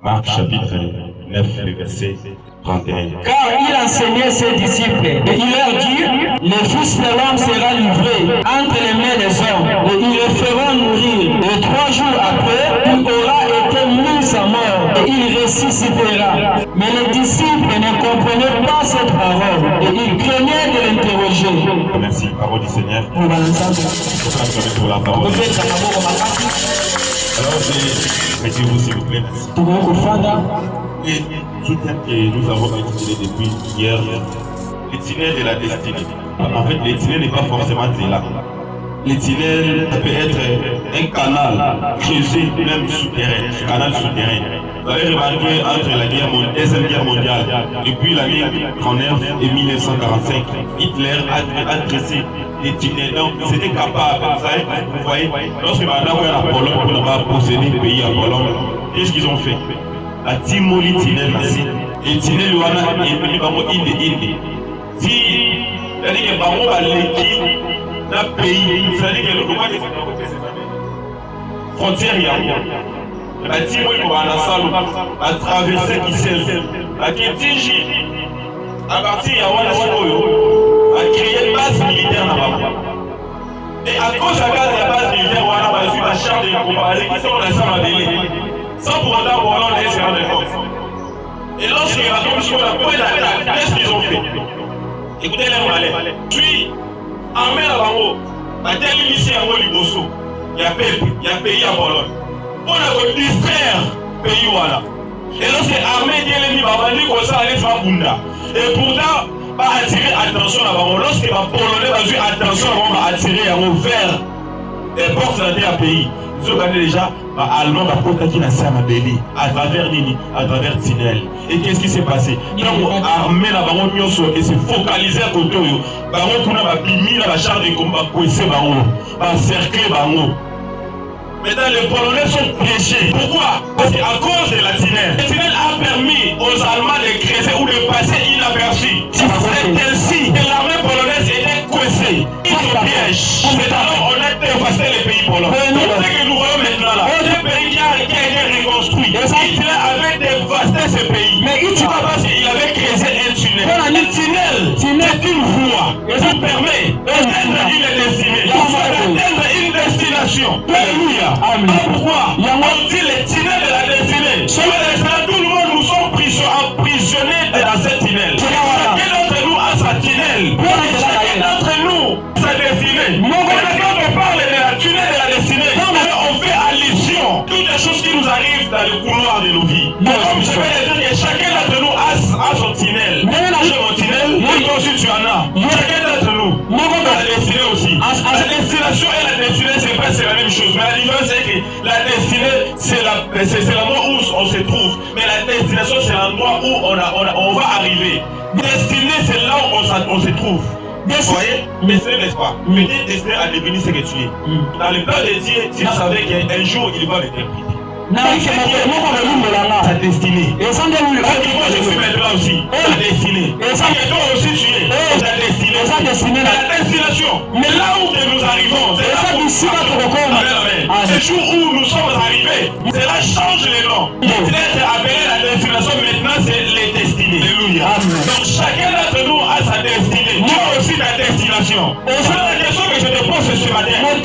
Marc chapitre 9, le verset 31. Car il enseignait ses disciples et il leur dit, le Fils de l'homme sera livré entre les mains des hommes et ils le feront mourir. Et 3 jours après, il aura été mis à mort et il ressuscitera. Mais les disciples ne comprenaient pas cette parole et ils craignaient de l'interroger. Merci, parole du Seigneur. Nous allons ensemble. Pour la parole. Alors, mettez-vous s'il vous plaît. Et tout que nous avons étudié depuis hier, le tunnel de la destinée. En fait, le tunnel n'est pas forcément là. Le tunnel peut être un canal creusé, même souterrain, canal souterrain. Vous avez remarqué entre la Deuxième Guerre mondiale, depuis l'année 1939 et 1945, Hitler a dressé des tunnels. Donc, c'était capable, vous voyez, lorsque maintenant on est à Pologne, on n'a pas possédé le pays à Pologne, qu'est-ce qu'ils ont fait? La Timoli tunnel ici. Et tunnel wana est venu par moi inde. Si, c'est-à-dire que par moi, l'équipe d'un pays, c'est-à-dire que le roi des frontières, il y a la Timoli pour la salle, à traverser qui s'est, à Kétiji, à partir de Yawana Sikoyo, à créer une base militaire là-bas. Et à cause de la base militaire, on a reçu la charte de combat, qui sont la salle à délai. Sans pour autant qu'on ait laissé en compte. Et lorsqu'il y a comme sur la pointe d'attaque, qu'est-ce qu'ils ont fait? Écoutez les malais. Puis, en mer à l'en-haut, à tel lycée à Moliboso, il y a pays à Pologne. On a distraire pays voilà. Et lorsque l'armée dit les Babandi comme ça, allait faire Bunda. Et pourtant, pas attirer attention là-bas. Lorsque les Polonais ont eu attention, on va attirer vers les portes d'un pays. Vous regardez déjà, Allemand va protéger la Samabéli à travers Nini, à travers Tinel. Et qu'est-ce qui s'est passé? Donc, l'armée là, et s'est focalisé à côté. Baron Kuna va bimi la charge de combat, coincé Baron, va cercler Baron. Maintenant, les Polonais sont piégés. Pourquoi? Parce qu'à cause de la Tinel, la Tinel a permis aux Allemands de creuser ou de passer inaperçus. C'est ainsi que l'armée polonaise était coincée. Ils sont pièges. C'est alors on a dévasté les pays polonais. Donc, ce que nous voyons maintenant là, c'est un pays qui a été reconstruit. Hitler avait dévasté ce pays. Mais il parce qu'il avait creusé un tunnel. Le tunnel, c'est une voie qui permet d'atteindre une destinée. D'atteindre une destination. Alléluia. Amen. Pourquoi? On dit les tunnels de la destinée. Tout le monde, nous sommes emprisonnés dans cette tunnel. Chacun d'entre nous a sa tunnel. Chacun d'entre nous a sa destinée. Quand on parle de la tunnel de la destinée, on fait allusion à toutes les choses qui nous arrivent dans le couloir de nos vies. Comme je vais le dire, chacun d'entre nous a son tunnel. J'ai mon tunnel, toi aussi tu en as. Chacun d'entre nous a la destinée aussi. La destination et la destinée, c'est presque la même chose. Mais la différence, c'est que la destinée, c'est l'endroit où on se trouve. Mais la destination, c'est l'endroit où on va arriver. Destinée, c'est là où on se trouve. Vous voyez? Mais ce n'est pas. Mais tu es destiné à devenir ce que tu es. Dans le plan de Dieu, tu savais qu'un jour, il va le terminer. Ta destinée. Et moi, je suis maintenant aussi. Ta destinée. Et toi aussi, tu es. Ta destinée. La destination. Mais là où nous arrivons, c'est là où ce jour où nous sommes arrivés, cela change les noms. C'est appelé la destination, maintenant c'est les destinées. Alléluia. Donc chacun d'entre nous a sa destinée. Tu as aussi ta destination. C'est la question que je te pose ce matin. Où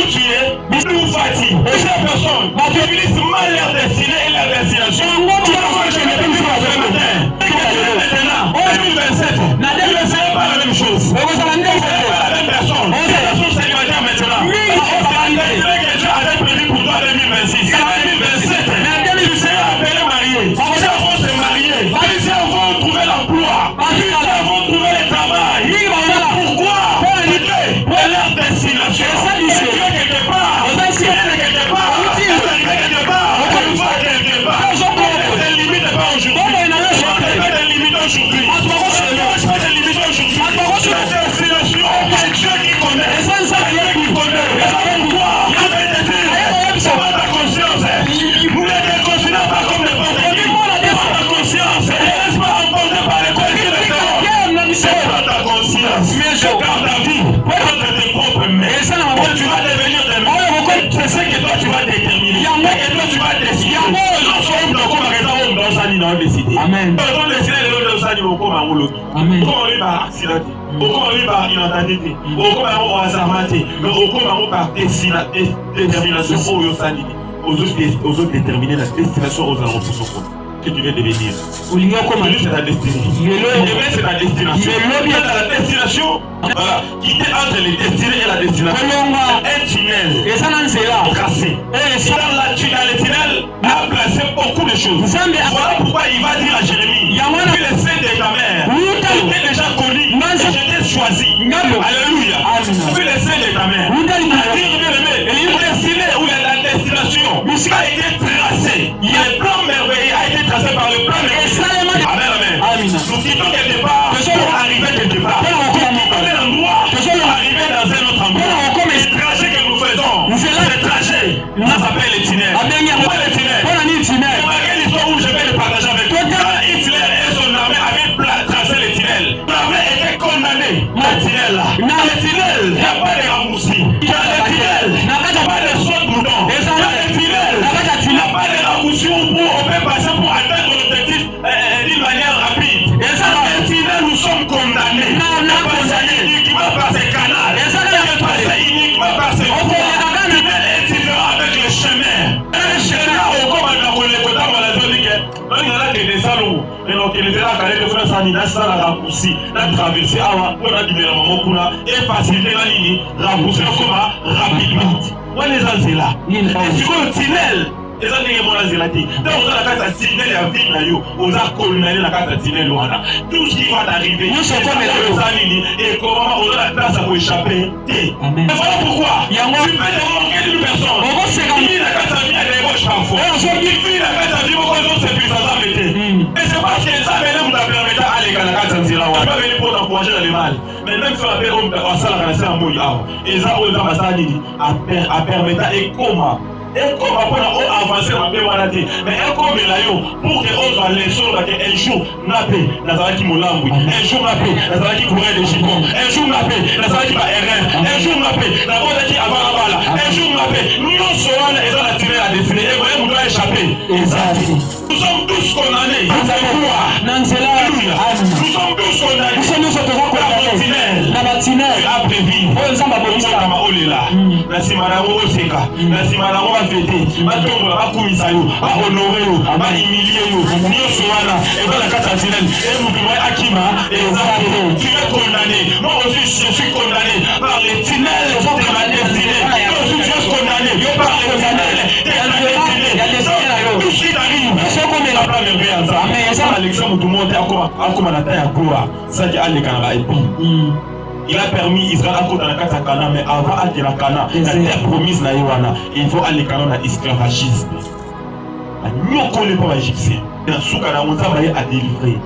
tu es? Où vas-tu? Ces personnes définissent mal leur destinée et leur destination. Tu vois que je ne peux plus faire ce matin. Maintenant, 2027, ne c'est pas la même chose. C'est pas la même personne. Elles sont célibataires maintenant. Que Dieu avait prévu pour toi 2026. 2027, tu seras appelé marié. Les gens vont se marier. Les gens vont trouver l'emploi. Les gens vont trouver le travail. Pourquoi? Pour leur destination. C'est Dieu quelque part. C'est quelque part. Quelque part. On va quelque part. Ça ne limite pas aujourd'hui. Ça ne limite aujourd'hui. Ça ne limite aujourd'hui. La destination, c'est Dieu qui connaît. C'est Dieu qui connaît. Pourquoi? C'est pas ta conscience. Nous ne te considérons pas comme des pauvres. Ta conscience. Laisse pas emporter par les considérations. C'est pas ta conscience. Mais je garde ta vie. Entre tes propres mains. Tu vas devenir des mains. C'est ce que toi tu vas déterminer. Et toi tu vas décider. Nous sommes on décidé. Amen. On décidé de l'autre side au comme un lobby. Amen. Comment lui par accident, au comment lui par inattenté, au comment on hasard maté, mais au comment on par détermination au sani, aux autres déterminer la destination aux alentours de son que tu viens de venir. C'est ta destinée. C'est ta destination. La destination, voilà, quitter entre les destinées et la destination. Un tunnel tracé. Et dans le tunnel, a placé beaucoup de choses. Voilà pourquoi il va dire à Jérémie, tu le sais de ta mère. Tu t'es déjà connu et je t'ai choisi. Alléluia. Tu le sais de ta mère. La destinée ou la destination a été tracée. Le plan merveilleux a été tracé par le plan merveilleux. Amen, amen. Nous quittons quelque part pour arriver quelque part. Nous quittons un endroit pour arriver dans un autre endroit. Le trajet que nous faisons, ce trajet, ça s'appelle le tunnel. Pourquoi le tunnel? Remarquez l'histoire où je vais le partager avec toi. Quand Hitler et son armée avaient tracé le tunnel, l'armée était condamnée. Le tunnel là. Dans le tunnel, il n'y a pas de raccourci. Dans le tunnel, il n'y a pas de saut de boudon. Dans le tunnel, il n'y a pas de raccourci où on peut passer pour atteindre l'objectif d'une manière rapide. Dans le tunnel, nous sommes condamnés. On a passé uniquement par ces canaux. On a passé uniquement par ces voies. Le tunnel est différent avec le chemin. Le chemin, on commence à connaître la zone qui est. On a des salons. Et donc, les élèves qui ont fait ça, ils ont raccourci, ils ont traversé, on a dit, mais on a facilité la ligne, raccourci rapidement. On est là. Et sur le tunnel, les gens qui sont là, donc on a la carte tunnel et la ville, on a colonné la carte tunnel. Tout ce qui va t'arriver, et comment on a la place pour échapper. Et voilà pourquoi tu peux demander d'une personne. Il a la carte tunnel et gauche parfois. Il fait la carte tunnel, c'est plus ça. Et c'est parce que ça nous permet d'aller à la carte tunnel. On ne peut pas venir pour t'encourager dans le mal. Mais même si on appelle on s'en a laissé un mot, et ça, on a permis et comment. Et comme après on avance dans le maladie, mais comme il a eu pour que on soit les sols un jour nappé, Nazara qui moulambou, un jour nappé, Nazara qui courait des chicons, un jour nappé, Nazara qui va errer, un jour nappé, Nazara qui avant la balle, un jour nappé, nous serons les gens à tirer la destinée et vraiment nous doit échapper. Nous sommes tous condamnés. Alléluia. Nous sommes tous condamnés. La tunnel a prévu. La Simanaro Oseka, la Simanaro a fêté, ma tombe a commissaire, a honoré, a humilié, Niosuana, et dans la carte tunnel, et vous pouvez Akima, et tu es condamné. Moi aussi, je suis condamné par les tunnels de ma destinée. Moi aussi, je suis condamné par les tunnels de ma destinée. Tout ce qui t'arrive, c'est comme il a pas de bien ça. Mais ça, Alexandre, tout le monde est encore à la taille à quoi. Ça dit, allez, Canada, il a permis Israël à côté de la carte Cana, mais avant d'aller à Cana, la terre promise na Yohana, il faut aller Cana dans l'esclavagisme. Nous ne connaissons pas les Égyptiens. Il a délivrer.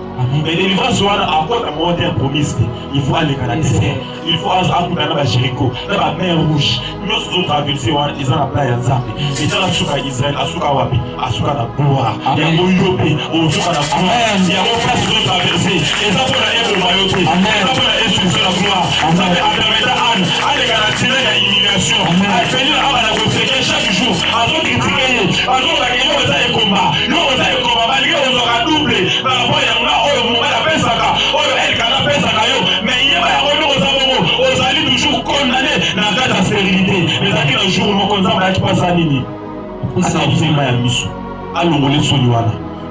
Mais délivrance à quoi la montagne promise, il faut aller à la désert. Il faut aller à Jéricho, dans la mer rouge. Nous sommes traversés, ils ont la plage à Zambie. Ils ont la souka à Israël, à souka Wabi, à souka à Boa, il y a Mouyopé, au souka à Boa. Il y a un place de traverser. Et ça pour la haine de Mayoté. Et ça pour la instruction de la gloire. Ça fait à permettre à Anne, à les garantir la humiliation. À venir à la retraite chaque jour. À se critiquer. À se gagner aux ailes combat. Nous aux ailes combat, malgré aux aura doublé. Par rapport à Yanga, mais il y a aux alliés toujours condamnés dans la stérilité. Mais à quel jour nous condamnons qui passe à Nini?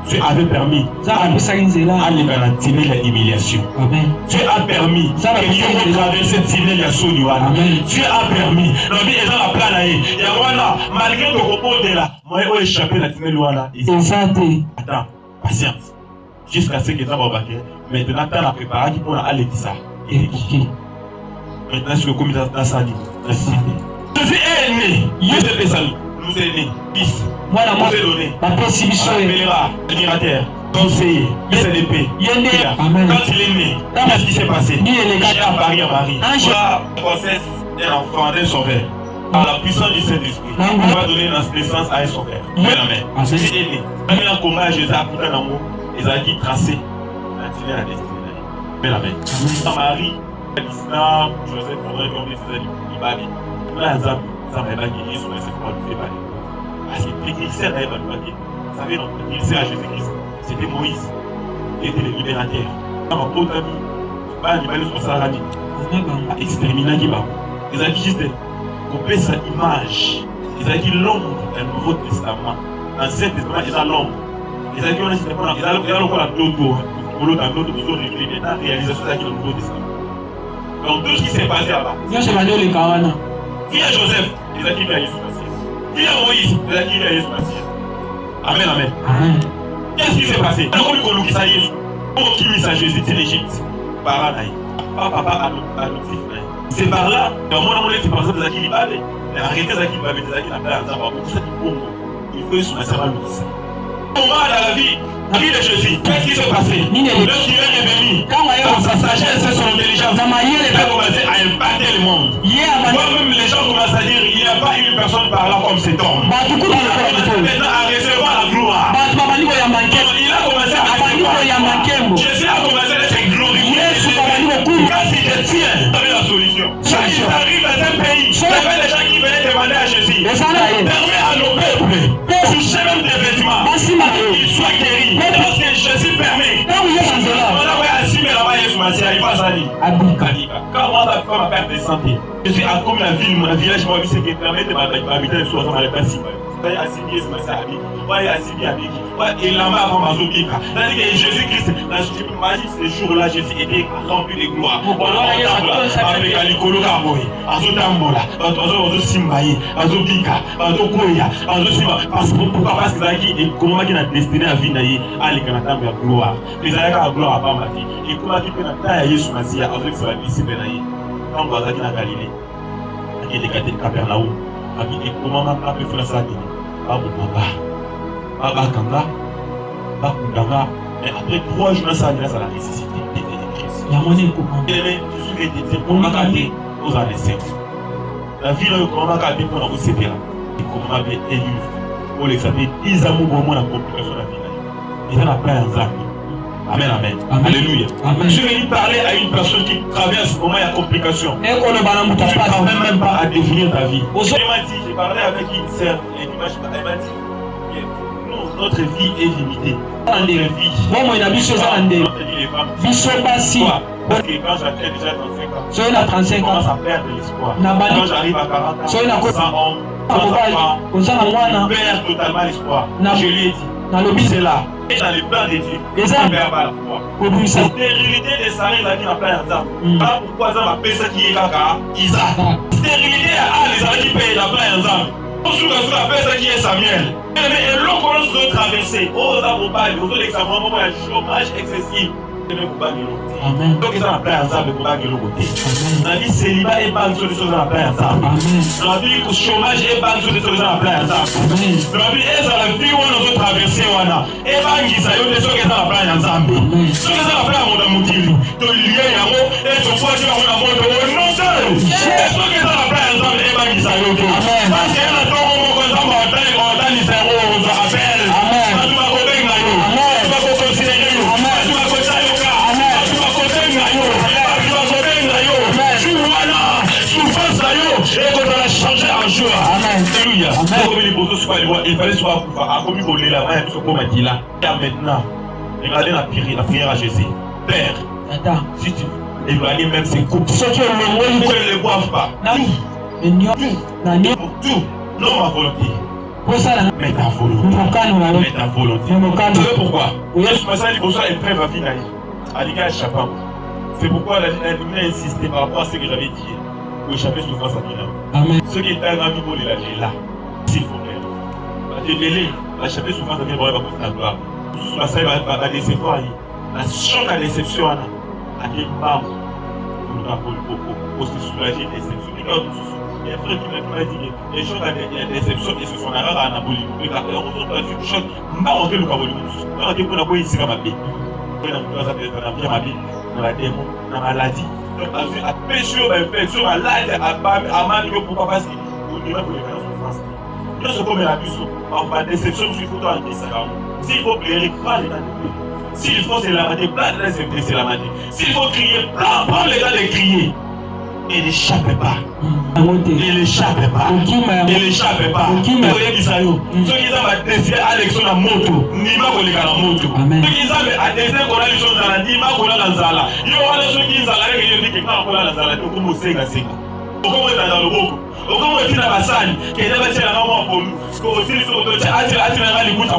Tu avais permis à l'égalatiné la humiliation. Tu as permis que nous traversions Tiné la Soniwana. Tu as permis. Malgré ton repos de là, moi j'ai échappé la Tiné Luana. Attends, patience. Jusqu'à ce que ça va battre. Maintenant, tu as préparé pour aller ça. Maintenant, sur le comité d'Assadi, Jésus est né. Jésus est salut. Nous sommes nés. Fils. Voilà, moi, c'est donné. La possibilité. Appellera, admirateur, conseiller, CDP. Quand il est né, qu'est-ce qui s'est passé? Il est à Paris à Marie. La grossesse est l'enfant d'un sauveur. Par la puissance du Saint-Esprit, on va donner naissance à un sauveur. Amen. Jésus est né. Quand il a combat Jésus à côté d'un mot, ils ont dit tracé. La destinée, la destinée. Amen. Marie, l'islam, Joseph, on aurait dit que c'est Ibali. Là, ça m'a pas guéri sur les écoles de Ibali. Parce que l'église n'a pas guéri. Vous savez, non, l'église à Jésus-Christ. c'était Moïse qui était le libérateur. Dans ma pote amie, il va sur sa radio. Exterminer qui va. Ils ont juste coupé sa image. Ils ont dit l'ombre du Nouveau Testament. L'Ancien Testament, ils ont l'ombre. Ils ont dit on a encore la dodo. Pour l'autre, nous avons la réalisation du Nouveau Testament. Donc tout ce qui s'est passé là-bas. Viens Joseph, ils ont dit viens Jésus Messie. Viens Moïse, ils ont dit viens Jésus Messie. Amen, amen. Amen. Qu'est-ce qui s'est passé? On a dit ça Jésus. On a dit ça Jésus, c'est l'Égypte. Par là, papa adoptif. C'est par là, dans mon amour, c'est par exemple ça qui est babé. Arrêtez ça qui est babé, ça qui est la place. Il faut se mettre à l'ouïe. Comment dans la vie de Jésus, qu'est-ce qui s'est passé? Lorsqu'il est revenu, dans sa sagesse et son intelligence, il a commencé à impacter le monde. Moi-même, les gens commencent à dire il n'y a pas une personne par là comme cet homme. Maintenant, à recevoir la gloire. Il a commencé à recevoir. Jésus a commencé à être glorifié. Quand il te tient, vous avez la solution. Quand il arrive dans un pays, il y avait des gens qui venaient demander à Jésus. Permets à nos peuples, toucher même des vêtements, qu'ils soient guéris. Parce que Jésus permet. On a assimilé là-bas Jésus Messie, il va s'allier. Quand on a fait ma perte de santé, je suis à comme la ville, mon village, moi, c'est qui permet de m'habiter sur dans les passes. Il y a assimilé Jésus Messie à Biki. Il y a assimilé à Biki. Et là-bas, avant ma zone, c'est-à-dire que Jésus-Christ, je m'imagine ce jour-là, Jésus était rempli de gloire. On a avec Alikolo Kaboy, Azotambola, Azosimbaye, Azobika, Azokoya, Azosima. Pourquoi? Parce que c'est comment il a destiné à vivre à l'écran de la gloire. Les aïkas à gloire à Bamati. Et comment il peut être Jésus Messie à Azox à la discipline. Quand on va à Galilée, il était gâté de Capernaum. Et comment on a pu faire ça? Baba Kanga, Bakundanga, mais après 3 jours, ça grâce à la nécessité de Christ. Il y a moyen de comprendre. Je suis dit, on m'a gardé aux années 5. La vie, on m'a gardé pour nous séparer. Et comment on avait élu, pour les saper, ils ont eu la complication de la vie. Ils ont appelé un zap. Amen, amen. Alléluia. Je suis venu parler à une personne qui traverse au moins la complication. Tu ne parviens même pas à définir ta vie. J'ai parlé avec une sœur, et elle m'a dit, notre vie est limitée. Notre vie. Notre vie, les femmes. Parce que quand j'avais déjà 35 ans, je commence à perdre l'espoir. Quand j'arrive à 40 ans, sans homme, sans enfant, je perds totalement l'espoir. Je lui ai dit, c'est là. Et dans les plans de Dieu, on ne perd pas la foi. La stérilité des salariés qui n'ont pas d'ensemble. Voilà pourquoi ça m'a ça qui est caca, Isaac. Stérilité à les salariés qui payent la plein ensemble. On appelle ça qui est Samuel. Mais l'eau qu'on se traverser, aux amoureux, aux autres examens, il y a chômage excessif. Amen. Donc, ils ont appelé ensemble pour pas que l'eau côté. Dans la vie, célibat et pas une solution à appelé ensemble. Dans la vie, chômage et pas une solution à appeler ensemble. Dans la vie, et dans la vie, on a traversé, on a. Et pas une guisa, il y a des choses qui sont appelées ensemble. Ce qui sont appelés à mon amoutili, de lier un mot, et de quoi tu as mon amour, de non seul. Et ce qui sont appelés ensemble, et pas une guisa, il y a des choses. Parce qu'il y a un temps où on s'en va, on a les zéros, on se rappelle. Amen. Tu vas côté de la yo. Amen. Tu vas considérer yo. Amen. Tu vas côté de yo. Amen. Tu vas côté de la yo. Amen. Tu vas côté de la yo. Amen. Tu vois là, souffrance la yo. Et qu'on va la changer en joie. Amen. Alléluia. Amen. Il fallait soit à commis voler la main, ce qu'on m'a dit là. Et maintenant, regardez la prière à Jésus. Père, attends, si tu éloignes même ces coupes, ceux qui ne les boivent pas. Tout. Non, ma volonté. Mais ta volonté. Mais ta volonté. Tu sais pourquoi? C'est pourquoi la lumière a insisté par rapport à ce que j'avais dit. Pour échapper souffrance à Mina. Amen. Ce qui est un ami, il est là. S'il faut plaît. Révéler, échapper souffrance à Mina, il va poser la gloire. Ça va décevoir. La choc à déception, à des membres pour se soulager des déceptions. Il y a un frère qui m'a dit les choses à des déceptions et ce sont la rare à Napoli. Mais quand on a vu une chose, je ne vais pas rentrer le Kaboli. Je vais rentrer pour ici dans ma vie. Dans la vie, dans la démon, dans la maladie. Donc, à péché, à infection, à l'âge, à mal, pourquoi parce qu'il y a pour les faire souffrance. Quand je commets la puce, par déception, je suis foutu en Instagram. S'il faut pleurer, pas les temps de pleurer. S'il faut se lamenter, pas les temps de se lamenter. S'il faut crier, prends les temps de crier. Il n'échappe pas. Il n'échappe pas. Il n'échappe pas. Ceux qui ont décidé à l'élection de moto, ni ma collègue à la moto. Ceux qui ont décidé qu'on a les choses à la ni ma collègue à la zala. Il y aura des choses qui sont à la règle qui quand on a la zala, tout comme au Sega Sega. Comment est dans le boko? Comment est-il à la salle? Qui est dans la maman pour nous? Comment est-il sur le toit? A-t-il un écoute à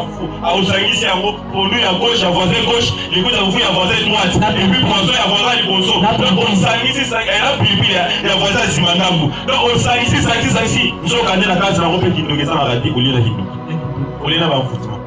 Osangisi pour nous à gauche, à voisin gauche, l'écoute à vous à voisin droite, et puis Ponzo à voisin Ponzo. Donc Osangisi, elle a pili et à voisin Simangambo. Donc Osangisi, nous sommes gardés la case de la robe qui nous a raté au lieu de au lieu d'un foutement.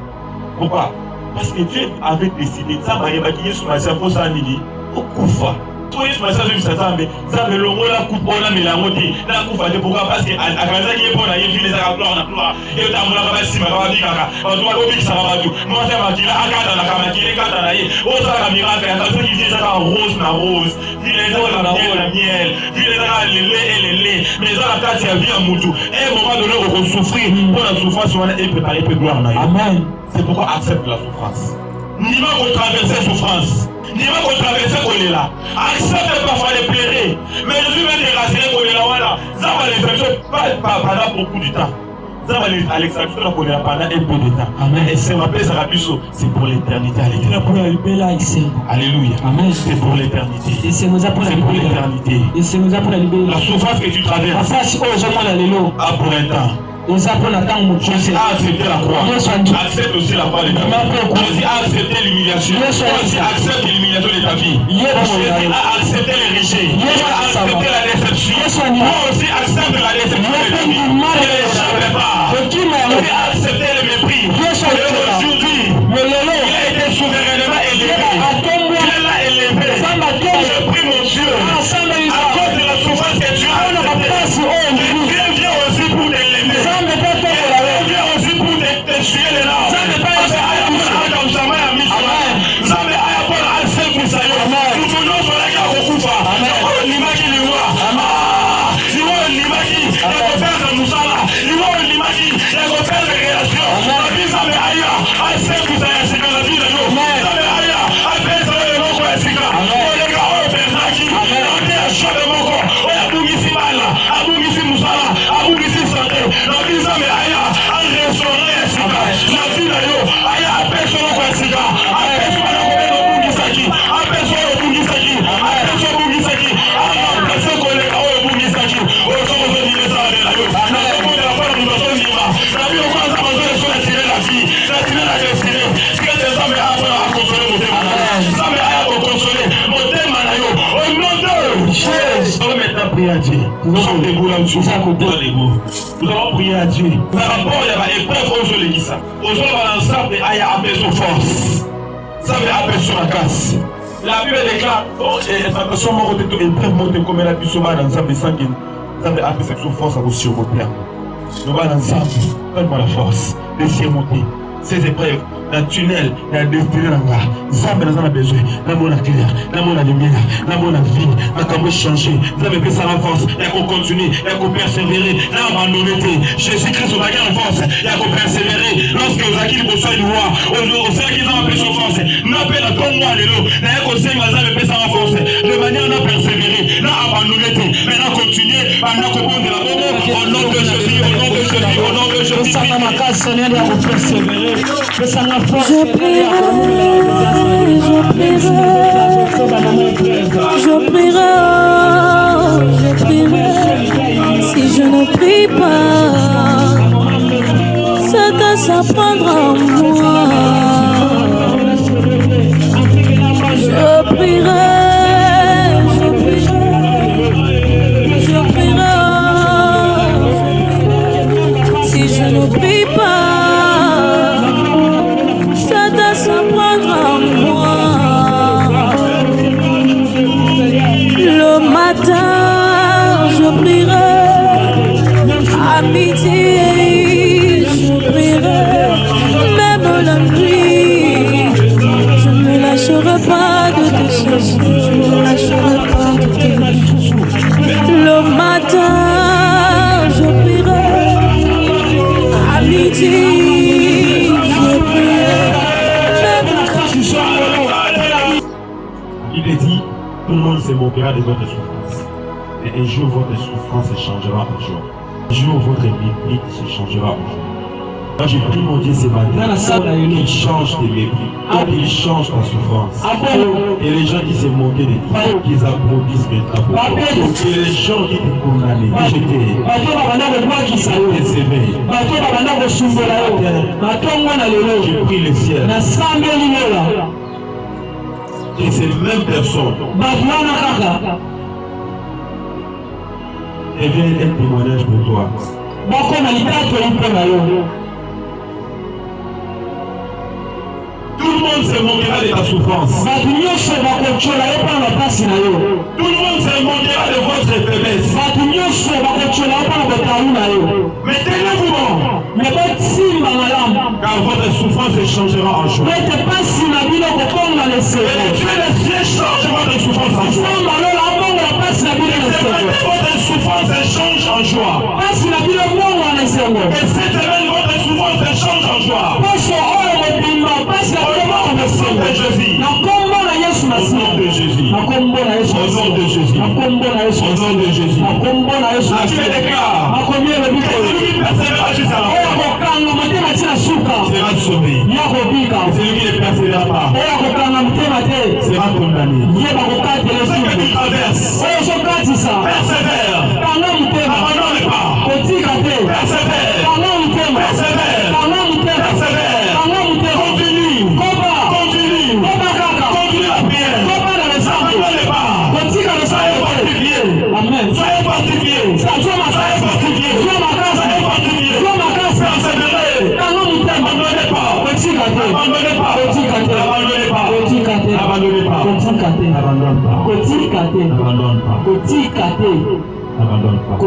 Pourquoi? Parce que Dieu avait décidé, ça m'a évacué sur ma cerveau, ça a dit, au Koufa. Tout est passé sur ça, mais ça me l'on la coupe, on a mis la moitié. La coupe, pourquoi? Parce que à Gaza qui est bon, il y a vu les arabes on a pleuré. Et au temps où la si ma va dire, on doit oublier ça va tout. Moi, ça va dire, à Gaza, la caméra qui est Gaza, on ça va miracle, attention qui vient ça en rose, na rose. Puis les gens, la miel, puis les gens, les lait et les laits. Mais ça, la tasse, il y a vie en moutou. Et à un moment donné, on va souffrir. Pour la souffrance, on est préparé pour gloire. Amen. C'est pourquoi accepte la souffrance. Ni va qu'on traverse la souffrance. Ni va qu'on traverse qu'on est là. Accepte parfois les plairer. Mais je suis même déracé qu'on est là. Voilà. Ça va les faire pendant beaucoup de temps. Ça va les Alexandre qu'on est là pendant un peu de temps. Amen. Et c'est ma paix, ça va plus haut. C'est pour l'éternité. Alléluia. Amen. C'est pour l'éternité. Et c'est pour l'éternité. Et c'est la souffrance que tu traverses. Ah, pour un temps. Jésus a accepté la croix. Accepte aussi la croix de ta vie. Jésus a accepté l'humiliation. Jésus accepte l'humiliation de ta vie. Jésus a accepté les rejets. Jésus a accepté la déception. Moi aussi accepte la déception de ta vie. Ne l'échappe pas. Jésus a accepté le mépris. Aujourd'hui, il a été souverainement élevé. Il l'a élevé. Je prie mon Dieu. À cause de la souffrance que tu as acceptée. Dieu vient aussi pour t'élever. Viens aussi pour t'essuyer les larmes. À Dieu. Nous sommes debout là-dessus. Nous allons prier à Dieu. Par rapport à l'épreuve, on joue les ça. On joue l'ensemble et à appeler force. Ça veut appeler sur la casse. La Bible déclare, attention, moi, on est épreuve, moi, comme elle a pu se battre ensemble, ça veut appeler cette force à vous surmonter. Nous allons ensemble, donne-moi la force de surmonter ces épreuves. Dans le tunnel, dans le destin, Zambé n'a pas besoin. Dans mon clair, dans mon lumière, dans mon vie, dans mon changer. Vous avez fait ça en force. Il y a qu'on continue, il y a qu'on persévérer. Là, on va nous mettre. Jésus-Christ, on a gagné en force. Il y a qu'on persévérer. Lorsque vous avez pour soi une voix, on sait qu'ils ont appelé son force. Nous appelons à ton moi, l'élo. Il y a qu'on sait qu'ils ont fait ça en force. De manière, on a persévéré. Là, on va nous mettre. Maintenant, continuer. Maintenant, qu'on prend de la bombe. Au nom de Jésus, au nom de Jésus, au nom de Jésus. Je prierai, si je ne prie pas, Satan s'apprendra en moi. Je prierai, si je ne prie pas, le matin, je prierai, à midi, je prierai, même la nuit, je ne lâcherai pas de te chercher, je ne lâcherai pas de te chercher. Le matin, je prierai, à midi, je prierai, il est dit, tout le monde se moquera de votre souffrance. Mais un jour, votre souffrance se changera en joie. Un jour, votre mépris se changera en joie. Moi, j'ai pris mon Dieu ce matin qu'il change tes mépris, qu'il change ta souffrance. Et les gens qui se moquaient de toi, qu'ils applaudissent maintenant pour toi. Et les gens qui te condamnaient, que j'étais sévère. J'ai pris le ciel. Et ces mêmes personnes deviennent un témoignage pour toi. Tout le monde se moquera de ta souffrance. Tout le monde se moquera de votre faiblesse. Mais tenez-vous bon, car votre souffrance se changera en joie. Et Dieu le ciel change votre souffrance en joie. Votre souffrance se change en joie. Et cette semaine, votre souffrance se change en joie. Au nom de Jésus. Au nom de Jésus. Au nom de Jésus. Au nom de Jésus. La Bible déclare que celui qui persévérera jusqu'à la fin sera sauvé. Et celui qui ne persévérera pas sera condamné. Ce que tu traverses, persévère. N'abandonne pas. Persévère. Persévère. Soyez fortifiés. N'abandonne pas.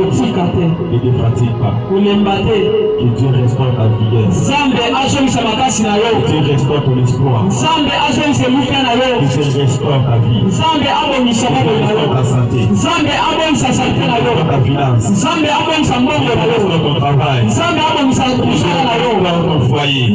Ne te fatigue pas. Que Dieu restaure ta vigueur. Que Dieu restaure ton espoir. Que Dieu restaure ta vie. Que Dieu restaure ta santé. Que Dieu restaure ta finance. Que Dieu restaure ton travail. Que Dieu restaure ton foyer.